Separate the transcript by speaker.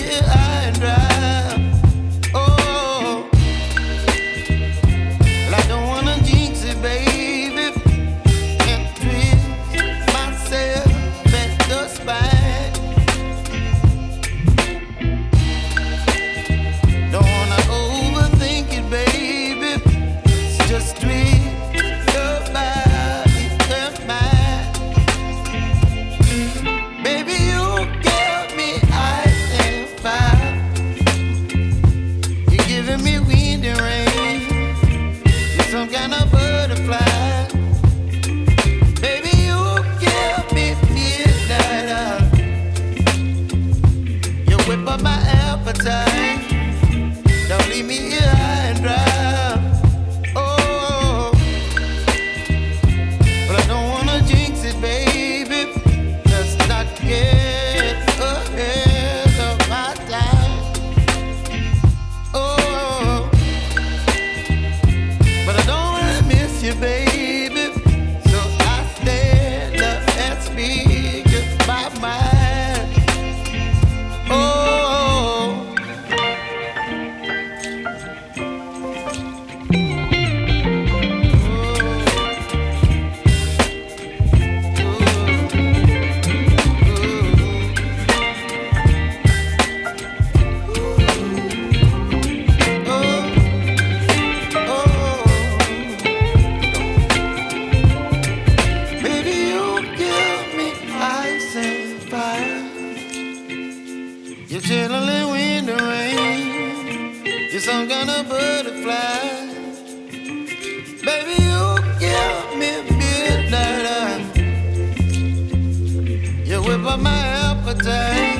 Speaker 1: here high and dry. Oh, well, I don't wanna jinx it, baby, and twist myself at the spine. Don't wanna overthink it, baby. It's just twist your body and mine. Baby, you give me ice and fire. You're giving me wind and rain. You're some kind of butterfly. Baby, you give me midnight. You whip up my appetite. Don't leave me here high and dry. Oh, but I don't wanna jinx it, baby. Let's not get ahead of my time. Oh, but I don't wanna miss you, baby. So I stand up and speak my mind. Oh. Baby, you give me ice and fire. You're chilling wind and rain. You're some kind of butterfly. Baby, you give me midnight. You whip up my appetite.